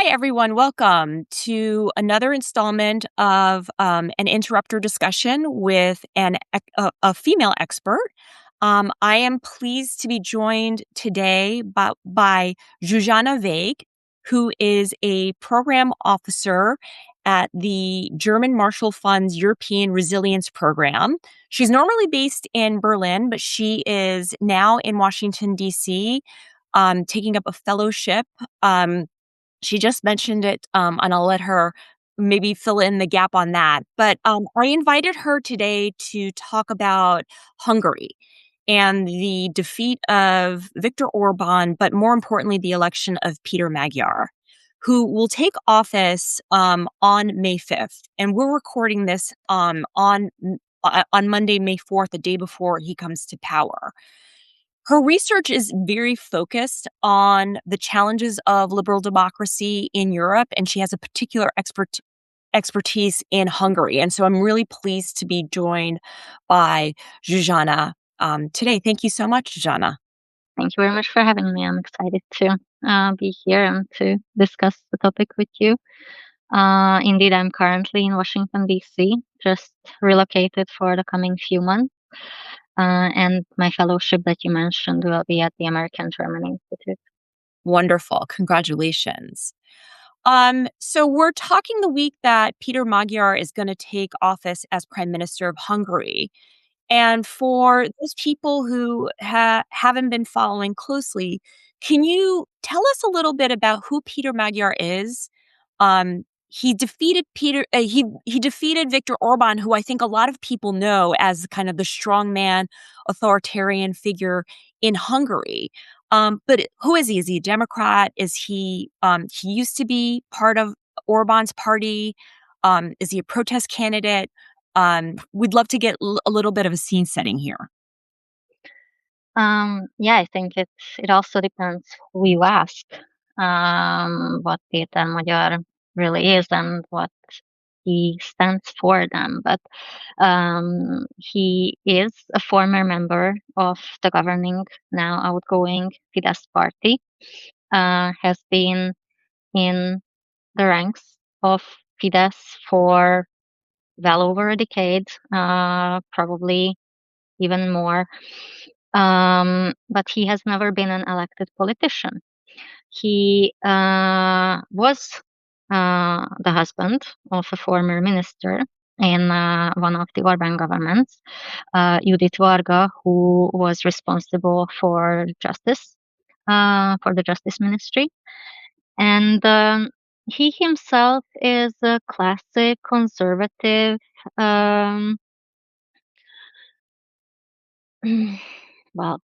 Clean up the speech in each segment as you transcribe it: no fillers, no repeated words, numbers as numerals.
Hi, everyone. Welcome to another installment of an interrupter discussion with a female expert. I am pleased to be joined today by Zsuzsanna Végh, who is a program officer at the German Marshall Fund's European Resilience Program. She's normally based in Berlin, but she is now in Washington, D.C., taking up a fellowship. She just mentioned it, and I'll let her maybe fill in the gap on that. But I invited her today to talk about Hungary and the defeat of Viktor Orban, but more importantly, the election of Péter Magyar, who will take office on May 5th. And we're recording this on Monday, May 4th, the day before he comes to power. Her research is very focused on the challenges of liberal democracy in Europe, and she has a particular expertise in Hungary. And so I'm really pleased to be joined by Zsuzsanna today. Thank you so much, Zsuzsanna. Thank you very much for having me. I'm excited to be here and to discuss the topic with you. Indeed, I'm currently in Washington, D.C., just relocated for the coming few months. And my fellowship that you mentioned will be at the American-German Institute. Wonderful. Congratulations. So we're talking the week that Péter Magyar is going to take office as Prime Minister of Hungary. And for those people who haven't been following closely, can you tell us a little bit about who Péter Magyar is? He defeated he defeated Viktor Orban, who I think a lot of people know as kind of the strongman, authoritarian figure in Hungary. But who is he? Is he a Democrat? Is he used to be part of Orban's party? Is he a protest candidate? We'd love to get a little bit of a scene setting here. Yeah, I think it also depends who you ask, what Péter Magyar really is and what he stands for them. But he is a former member of the governing, now outgoing Fidesz party, has been in the ranks of Fidesz for well over a decade, probably even more. But he has never been an elected politician. He was the husband of a former minister in one of the Orban governments, Judit Varga, who was responsible for justice, for the justice ministry. And he himself is a classic conservative,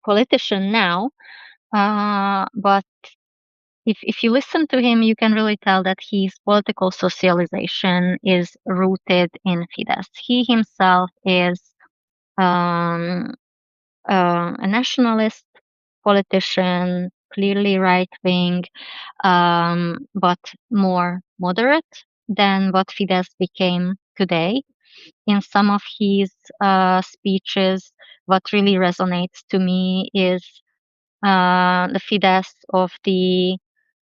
politician now. But if you listen to him, you can really tell that his political socialization is rooted in Fidesz. He himself is a nationalist politician, clearly right-wing, but more moderate than what Fidesz became today. In some of his speeches, what really resonates to me is the Fidesz of the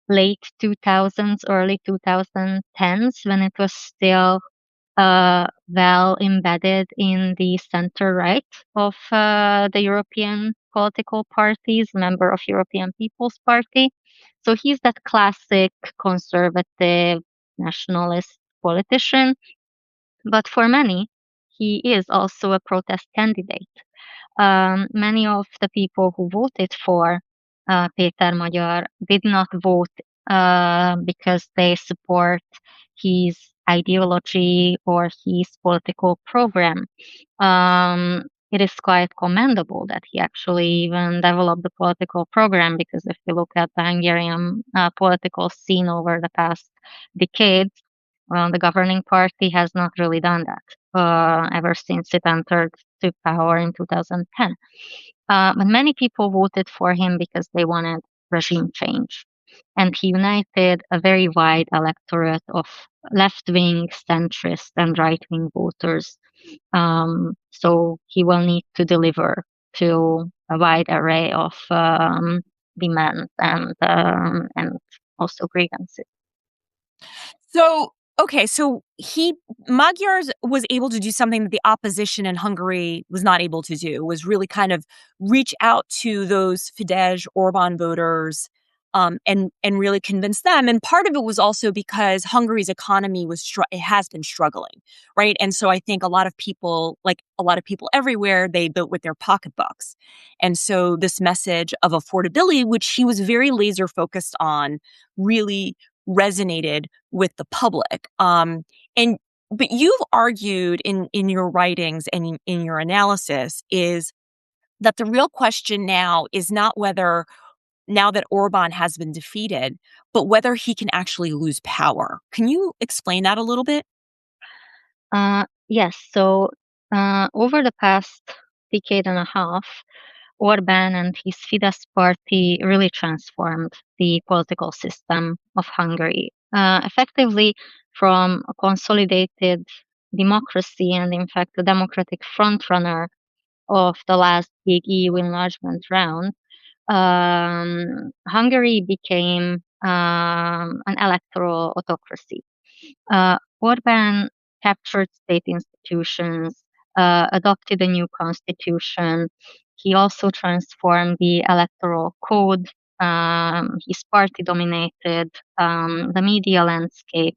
late 2000s, early 2010s, when it was still well embedded in the center right of the European political parties, member of European People's Party. So he's that classic conservative nationalist politician. But for many, he is also a protest candidate. Many of the people who voted for Péter Magyar did not vote because they support his ideology or his political program. It is quite commendable that he actually even developed the political program, because if you look at the Hungarian political scene over the past decades, the governing party has not really done that ever since it entered to power in 2010. But many people voted for him because they wanted regime change. And he united a very wide electorate of left-wing, centrist, and right-wing voters. So he will need to deliver to a wide array of demands and also grievances. So, okay, so he Magyars was able to do something that the opposition in Hungary was not able to do, was really kind of reach out to those Fidesz Orban voters, and really convince them. And part of it was also because Hungary's economy it has been struggling, right? And so I think a lot of people, like a lot of people everywhere, they vote with their pocketbooks. And so this message of affordability, which he was very laser focused on, really resonated with the public. And but you've argued in your writings and in your analysis is that the real question now is not whether now that Orban has been defeated, but whether he can actually lose power. Can you explain that a little bit? Yes, so over the past decade and a half, Orban and his Fidesz party really transformed the political system of Hungary, effectively from a consolidated democracy and, in fact, the democratic frontrunner of the last big EU enlargement round. Hungary became an electoral autocracy. Orban captured state institutions, adopted a new constitution. He also transformed the electoral code. His party dominated the media landscape,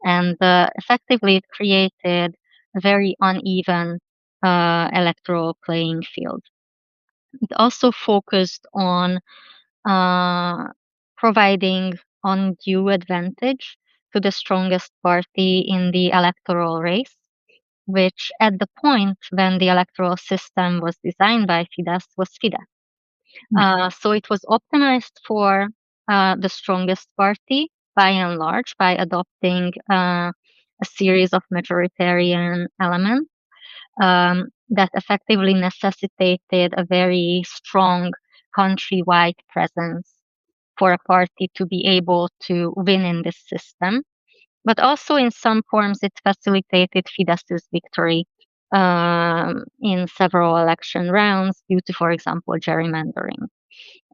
and effectively it created a very uneven electoral playing field. It also focused on uh, providing undue advantage to the strongest party in the electoral race, which at the point when the electoral system was designed by Fidesz was Fidesz. So it was optimized for the strongest party by and large by adopting a series of majoritarian elements that effectively necessitated a very strong countrywide presence for a party to be able to win in this system. But also, in some forms, it facilitated Fidesz's victory in several election rounds due to, for example, gerrymandering.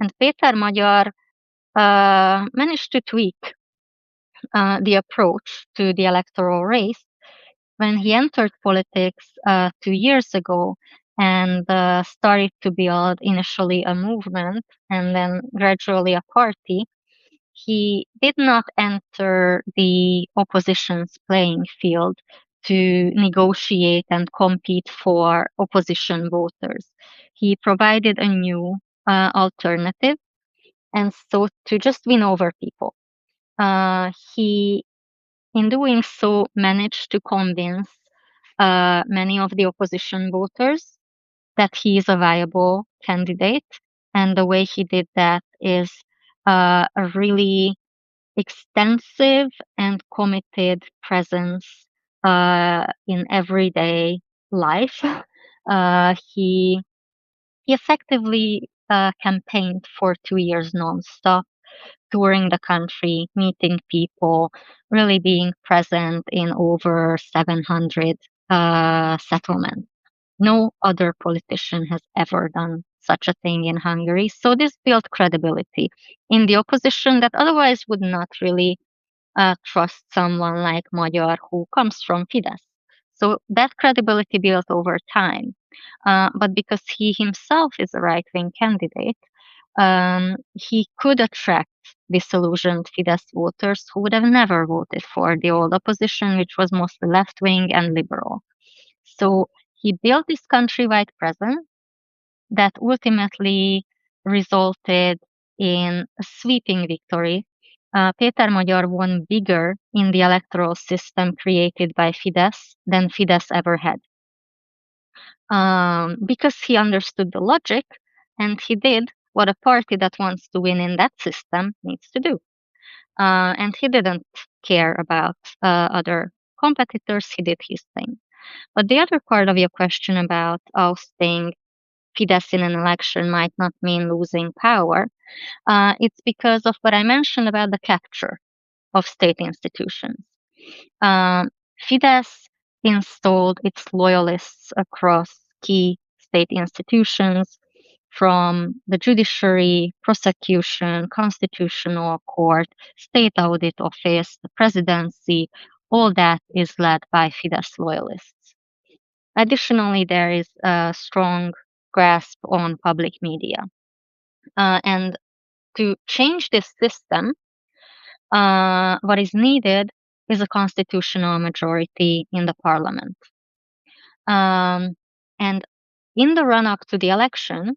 And Péter Magyar managed to tweak the approach to the electoral race when he entered politics 2 years ago and started to build initially a movement and then gradually a party. He did not enter the opposition's playing field to negotiate and compete for opposition voters. He provided a new alternative and so to just win over people. He, in doing so, managed to convince many of the opposition voters that he is a viable candidate. And the way he did that is a really extensive and committed presence in everyday life. He effectively campaigned for 2 years nonstop, touring the country, meeting people, really being present in over 700 settlements. No other politician has ever done such a thing in Hungary. So this built credibility in the opposition that otherwise would not really trust someone like Magyar who comes from Fidesz. So that credibility built over time. But because he himself is a right wing candidate, he could attract disillusioned Fidesz voters who would have never voted for the old opposition, which was mostly left wing and liberal. So he built this countrywide presence that ultimately resulted in a sweeping victory. Péter Magyar won bigger in the electoral system created by Fidesz than Fidesz ever had. Because he understood the logic and he did what a party that wants to win in that system needs to do. And he didn't care about other competitors, he did his thing. But the other part of your question about ousting Fidesz in an election might not mean losing power, it's because of what I mentioned about the capture of state institutions. Fidesz installed its loyalists across key state institutions, from the judiciary, prosecution, constitutional court, state audit office, the presidency, all that is led by Fidesz loyalists. Additionally, there is a strong grasp on public media. And to change this system, what is needed is a constitutional majority in the parliament. And in the run up to the election,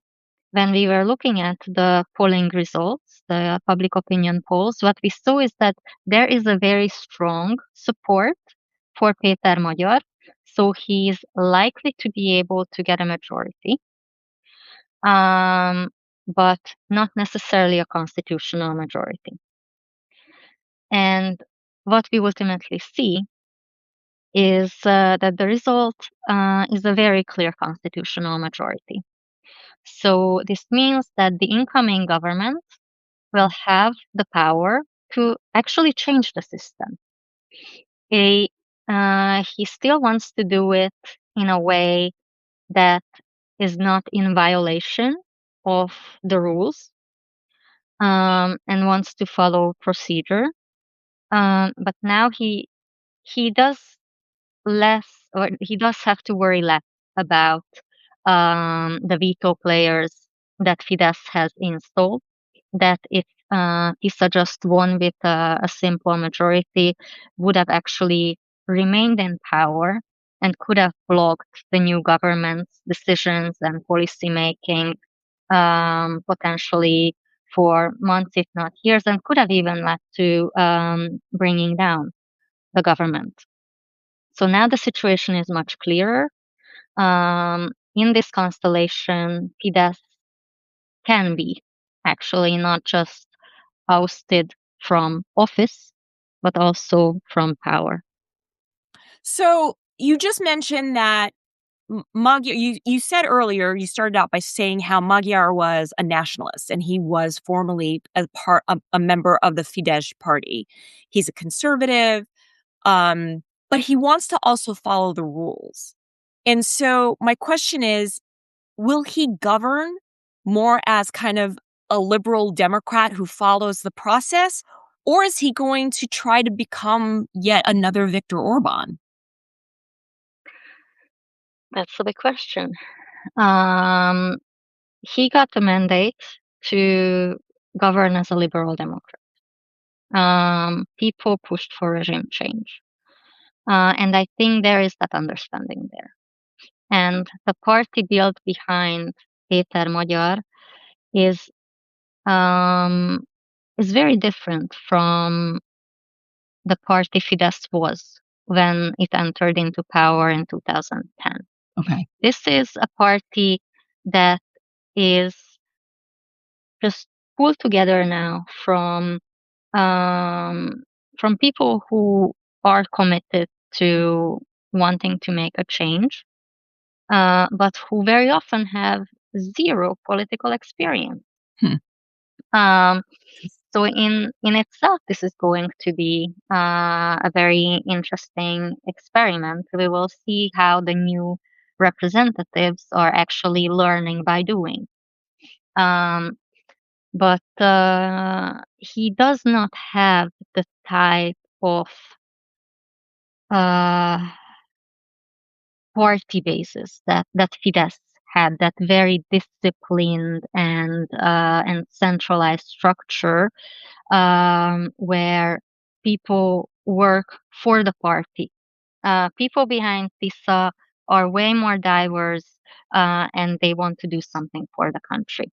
when we were looking at the polling results, the public opinion polls, what we saw is that there is a very strong support for Péter Magyar. So he's likely to be able to get a majority, but not necessarily a constitutional majority. And what we ultimately see is that the result is a very clear constitutional majority. So this means that the incoming government will have the power to actually change the system. He still wants to do it in a way that is not in violation of the rules, and wants to follow procedure. But now he does less, or he does have to worry less about the veto players that Fidesz has installed. That if PISA just won with a simple majority, would have actually remained in power and could have blocked the new government's decisions and policy making, potentially for months, if not years, and could have even led to bringing down the government. So now the situation is much clearer. In this constellation, Fidesz can be actually not just ousted from office, but also from power. So you just mentioned that Magyar, you said earlier, you started out by saying how Magyar was a nationalist and he was formerly a member of the Fidesz party. He's a conservative, but he wants to also follow the rules. And so my question is, will he govern more as kind of a liberal Democrat who follows the process, or is he going to try to become yet another Viktor Orban? That's a big question. He got the mandate to govern as a liberal Democrat. People pushed for regime change. And I think there is that understanding there. And the party built behind Péter Magyar is very different from the party Fidesz was when it entered into power in 2010. Okay. This is a party that is just pulled together now from people who are committed to wanting to make a change, but who very often have zero political experience. Hmm. So in itself, this is going to be a very interesting experiment. We will see how the new representatives are actually learning by doing. But he does not have the type of party basis that Fidesz had, that very disciplined and centralized structure, where people work for the party. People behind PISA are way more diverse, and they want to do something for the country.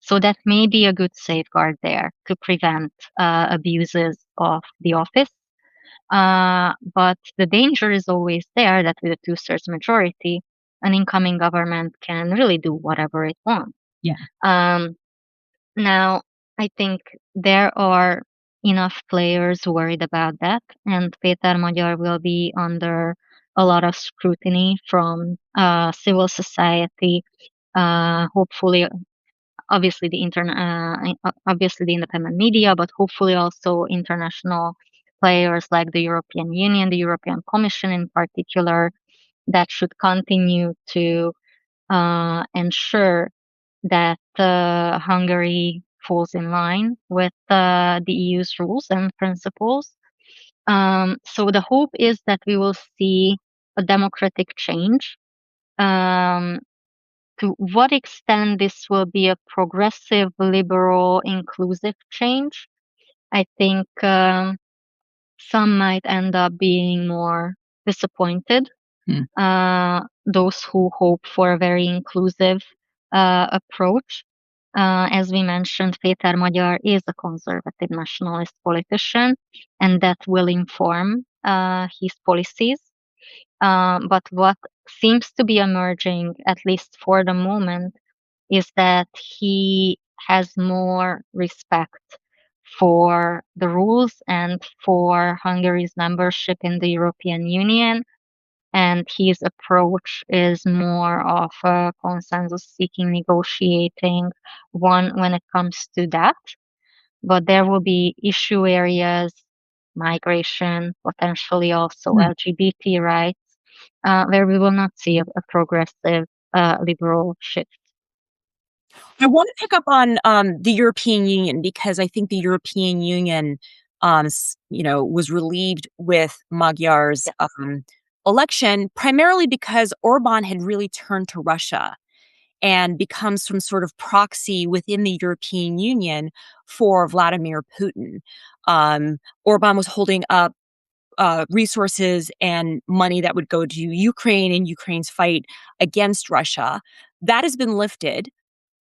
So that may be a good safeguard there to prevent abuses of the office. But the danger is always there that with a two-thirds majority, an incoming government can really do whatever it wants. Yeah. Now, I think there are enough players worried about that, and Péter Magyar will be under a lot of scrutiny from civil society, hopefully, obviously obviously the independent media, but hopefully also international players like the European Union, the European Commission in particular, that should continue to ensure that Hungary falls in line with the EU's rules and principles. So the hope is that we will see a democratic change. Um, to what extent this will be a progressive, liberal, inclusive change, I think some might end up being more disappointed. Hmm. Those who hope for a very inclusive approach. As we mentioned, Péter Magyar is a conservative nationalist politician, and that will inform his policies. But what seems to be emerging, at least for the moment, is that he has more respect for the rules and for Hungary's membership in the European Union. And his approach is more of a consensus seeking, negotiating one when it comes to that. But there will be issue areas, migration, potentially also LGBT rights, where we will not see a progressive liberal shift. I want to pick up on the European Union because I think the European Union, was relieved with Magyar's Yeah. election, primarily because Orban had really turned to Russia and become some sort of proxy within the European Union for Vladimir Putin. Orban was holding up resources and money that would go to Ukraine and Ukraine's fight against Russia. That has been lifted.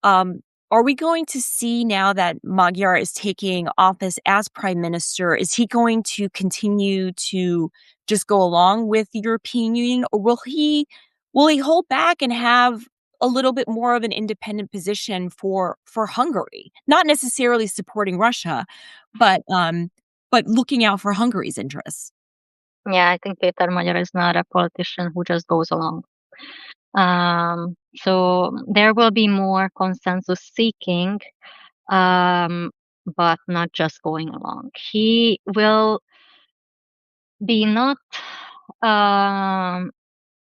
Um, are we going to see now that Magyar is taking office as prime minister, is he going to continue to just go along with the European Union, or will he hold back and have a little bit more of an independent position for Hungary? Not necessarily supporting Russia, but looking out for Hungary's interests. Yeah, I think Péter Magyar is not a politician who just goes along. So there will be more consensus seeking, but not just going along. He will be not, um,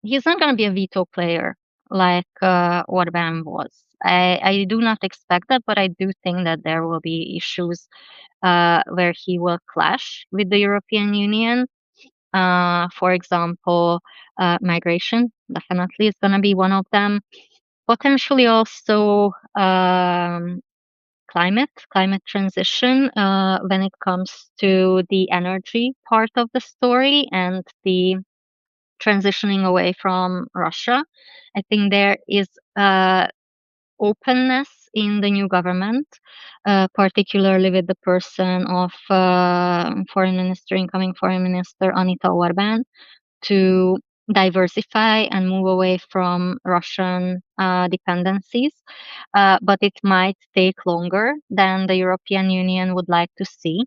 he's not going to be a veto player like Orban was. I do not expect that, but I do think that there will be issues where he will clash with the European Union. For example, migration definitely is going to be one of them. Potentially also climate transition when it comes to the energy part of the story and the transitioning away from Russia. I think there is openness in the new government, particularly with the person of incoming foreign minister Anita Orban, to diversify and move away from Russian dependencies. But it might take longer than the European Union would like to see.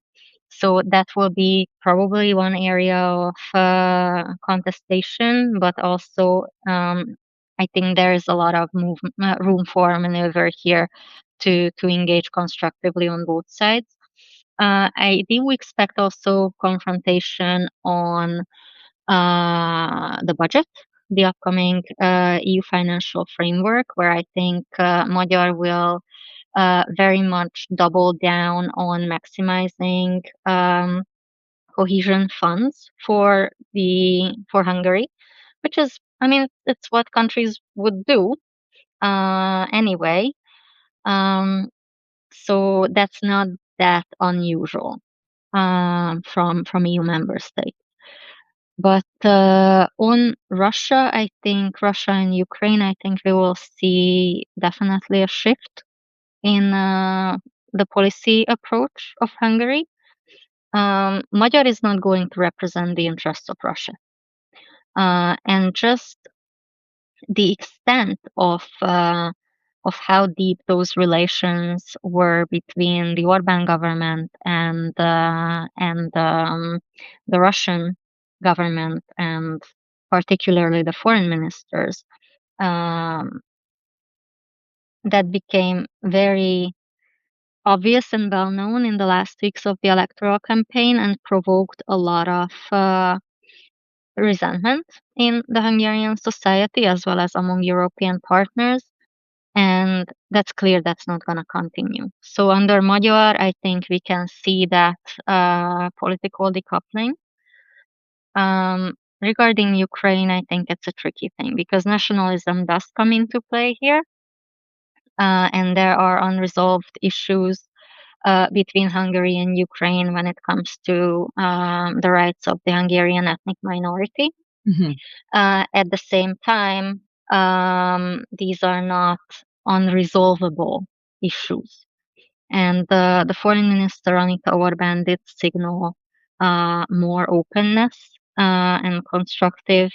So that will be probably one area of contestation, but also I think there is a lot of room for maneuver here to engage constructively on both sides. I do expect also confrontation on the budget, the upcoming EU financial framework, where I think Magyar will very much double down on maximizing cohesion funds for Hungary, which is, I mean, it's what countries would do anyway. Um, so that's not that unusual from EU member states. But on Russia, I think Russia and Ukraine, I think we will see definitely a shift in the policy approach of Hungary. Magyar is not going to represent the interests of Russia. And just the extent of how deep those relations were between the Orban government and the Russian government, and particularly the foreign ministers, um, that became very obvious and well known in the last weeks of the electoral campaign and provoked a lot of resentment in the Hungarian society as well as among European partners. And that's clear that's not going to continue. So under Magyar, I think we can see that political decoupling. Regarding Ukraine, I think it's a tricky thing because nationalism does come into play here, and there are unresolved issues between Hungary and Ukraine when it comes to the rights of the Hungarian ethnic minority. Mhm. At the same time, these are not unresolvable issues. And the foreign minister, Anita Orbán, did signal more openness and constructive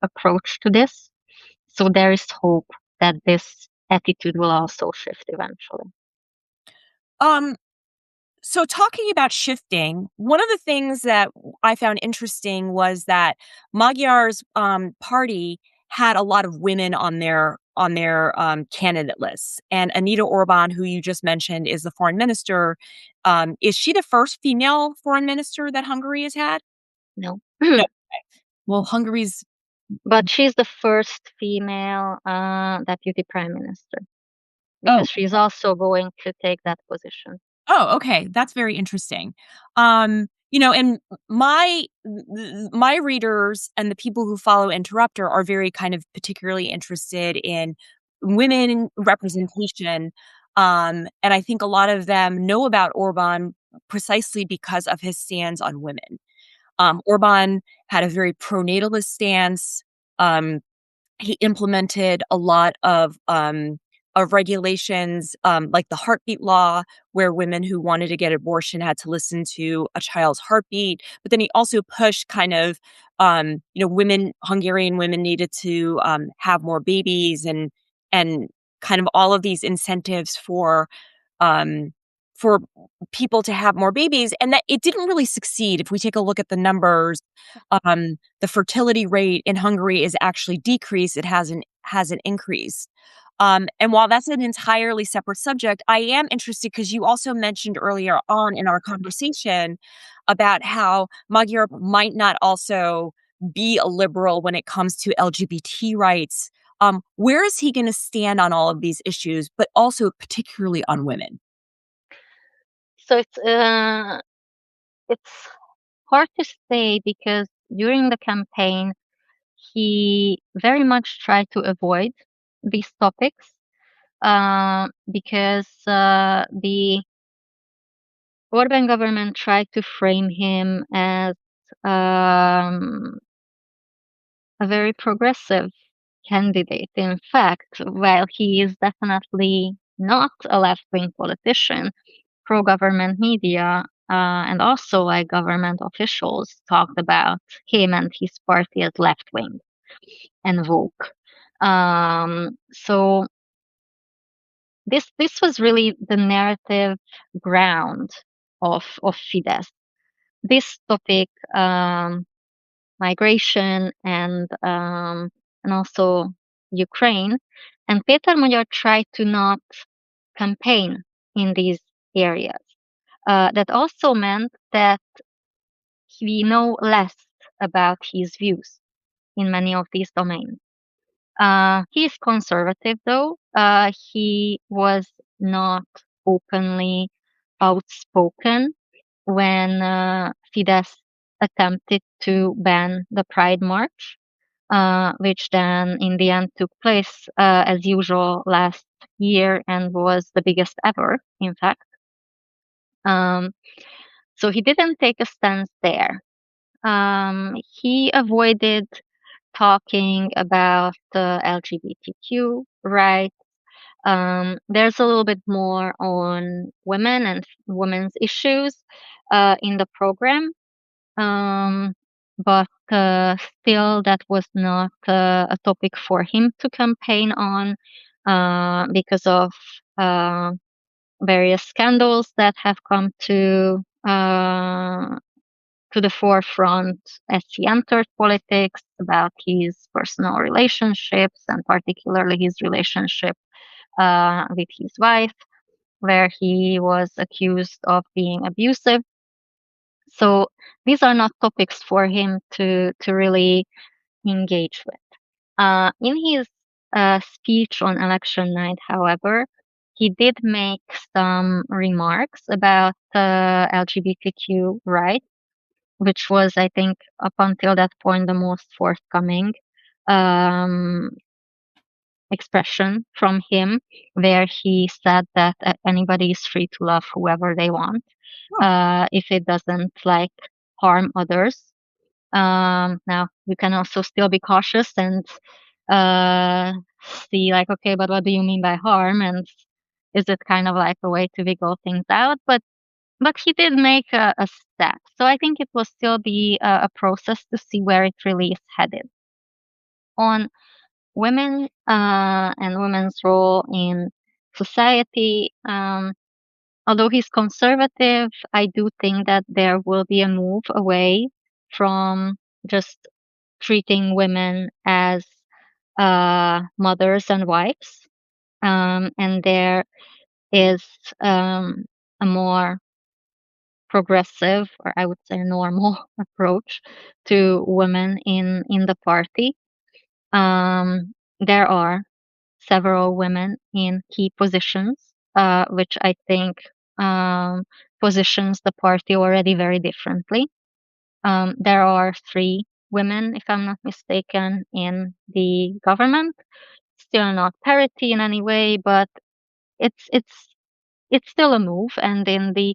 approach to this. So there is hope that this attitude will also shift eventually. Um, so talking about shifting, one of the things that I found interesting was that Magyar's party had a lot of women on their candidate lists, and Anita Orban, who you just mentioned, is the foreign minister. Is she the first female foreign minister that Hungary has had? No. No. Well, Hungary's. But she's the first female deputy prime minister Oh, because she's also going to take that position. Oh, okay. That's very interesting. And my readers and the people who follow Interrupter are very kind of particularly interested in women representation. And I think a lot of them know about Orban precisely because of his stance on women. Orban had a very pronatalist stance. Um, he implemented a lot of regulations, like the heartbeat law, where women who wanted to get abortion had to listen to a child's heartbeat. But then he also pushed kind of, Hungarian women needed to have more babies and kind of all of these incentives um, for people to have more babies, and that it didn't really succeed. If we take a look at the numbers, the fertility rate in Hungary is actually decreased. It hasn't increased. And while that's an entirely separate subject, I am interested because you also mentioned earlier on in our conversation about how Magyar might not also be a liberal when it comes to LGBT rights. Where is he going to stand on all of these issues, but also particularly on women? So it's hard to say because during the campaign he very much tried to avoid these topics because the Orban government tried to frame him as um, a very progressive candidate. In fact, while he is definitely not a left wing politician, pro government media and also like government officials talked about him and his party as left wing and woke. So this was really the narrative ground of Fidesz. This topic, migration and also Ukraine, and Péter Magyar tried to not campaign in these areas. That also meant that we know less about his views in many of these domains. He is conservative, though. He was not openly outspoken when Fidesz attempted to ban the Pride March, which then in the end took place as usual last year and was the biggest ever, in fact. Um, so he didn't take a stance there. He avoided talking about the LGBTQ rights. There's a little bit more on women and women's issues in the program, um, but still, that was not a topic for him to campaign on because of uh, various scandals that have come to the forefront as he entered politics about his personal relationships and particularly his relationship with his wife, where he was accused of being abusive. So these are not topics for him to really engage with. In his speech on election night, however, he did make some remarks about LGBTQ rights, which was, I think, up until that point, the most forthcoming um, expression from him, where he said that anybody is free to love whoever they want, Oh, if it doesn't like harm others. Now you can also still be cautious and uh, see like, okay, but what do you mean by harm? And is it kind of like a way to wiggle things out? But he did make a step. So I think it will still be a process to see where it really is headed. On women and women's role in society, although he's conservative, I do think that there will be a move away from just treating women as mothers and wives. And there is a more progressive, or I would say normal, approach to women in the party. There are several women in key positions, which I think um, positions the party already very differently. There are three women, if I'm not mistaken, in the government. Still not parity in any way, but it's it's it's still a move. And in the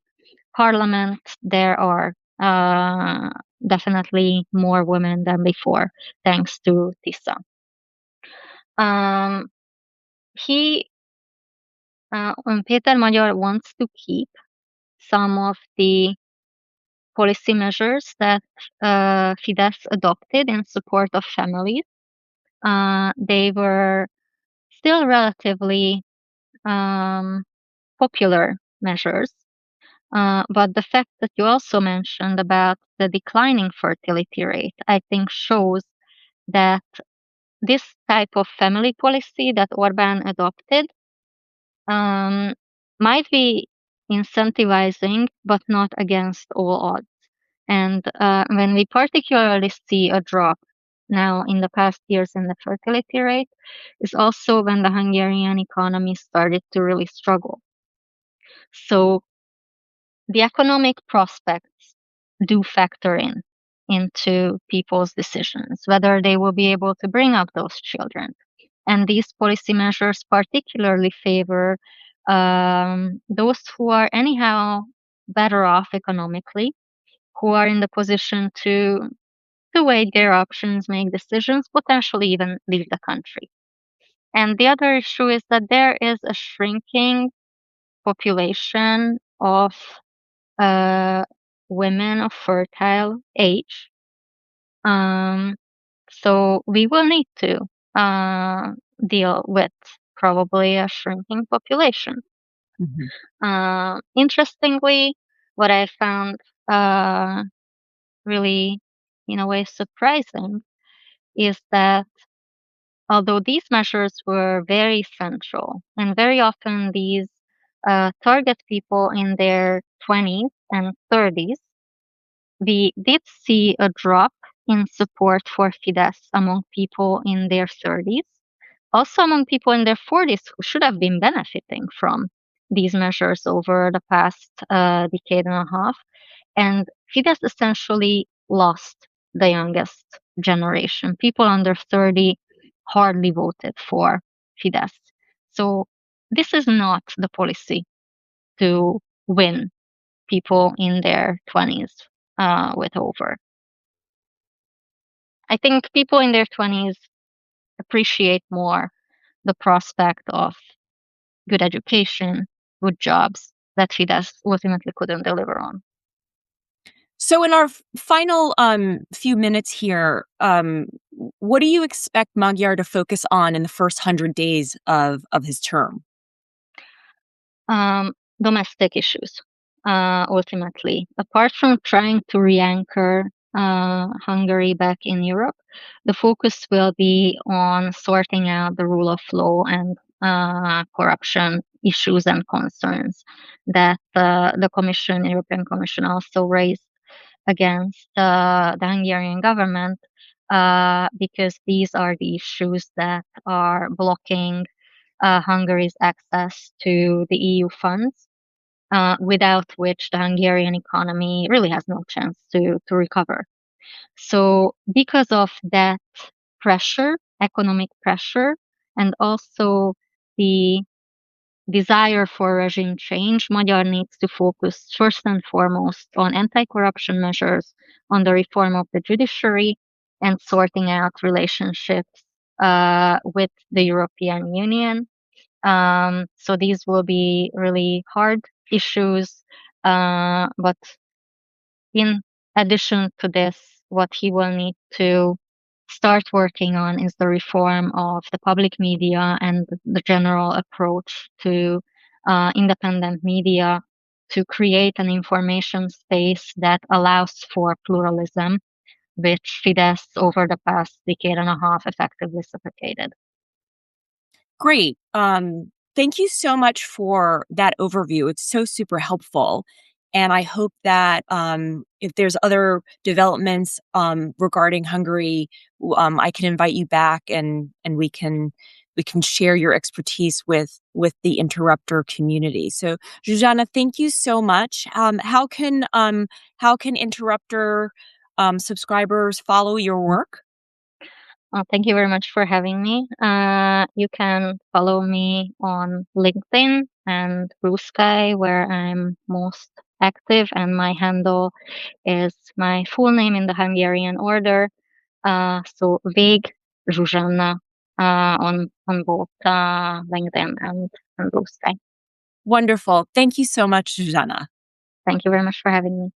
parliament, there are definitely more women than before, thanks to Tisa. Um, he Péter Magyar wants to keep some of the policy measures that Fidesz adopted in support of families. They were still relatively um, popular measures. But the fact that you also mentioned about the declining fertility rate, I think shows that this type of family policy that Orban adopted um, might be incentivizing, but not against all odds. And when we particularly see a drop now in the past years in the fertility rate, is also when the Hungarian economy started to really struggle. So the economic prospects do factor into people's decisions, whether they will be able to bring up those children. And these policy measures particularly favor those who are anyhow better off economically, who are in the position to weigh their options, make decisions, potentially even leave the country. And the other issue is that there is a shrinking population of uh, women of fertile age. Um, so we will need to uh, deal with probably a shrinking population. mhm. Interestingly, what I found really, in a way, surprising is that although these measures were very central, and very often these target people in their 20s and 30s, we did see a drop in support for Fidesz among people in their 30s, also among people in their 40s who should have been benefiting from these measures over the past decade and a half. And Fidesz essentially lost the youngest generation. People under 30 hardly voted for Fidesz. So this is not the policy to win people in their 20s with over. I think people in their 20s appreciate more the prospect of good education, good jobs that Fidesz ultimately couldn't deliver on. So, in our final few minutes here, what do you expect Magyar to focus on in the first 100 days of his term? Domestic issues, ultimately. Apart from trying to re-anchor Hungary back in Europe, the focus will be on sorting out the rule of law and corruption issues and concerns that the European Commission also raised against the Hungarian government because these are the issues that are blocking Hungary's access to the EU funds, without which the Hungarian economy really has no chance to recover. So, because of that pressure, economic pressure, and also the desire for regime change, Magyar needs to focus first and foremost on anti-corruption measures, on the reform of the judiciary, and sorting out relationships with the European Union. So these will be really hard issues, but in addition to this, what he will need to start working on is the reform of the public media and the general approach to independent media to create an information space that allows for pluralism, which Fidesz over the past decade and a half effectively suffocated. Great. Thank you so much for that overview. It's so super helpful. And I hope that if there's other developments regarding Hungary, I can invite you back and we can share your expertise with the interrupter community. So, Zsuzsanna, thank you so much. How can interrupter subscribers follow your work? Thank you very much for having me. You can follow me on LinkedIn and Blue Sky, where I'm most active, and my handle is my full name in the Hungarian order. So Végh Zsuzsanna on both LinkedIn and Blue Sky. Wonderful. Thank you so much, Zsuzsanna. Thank you very much for having me.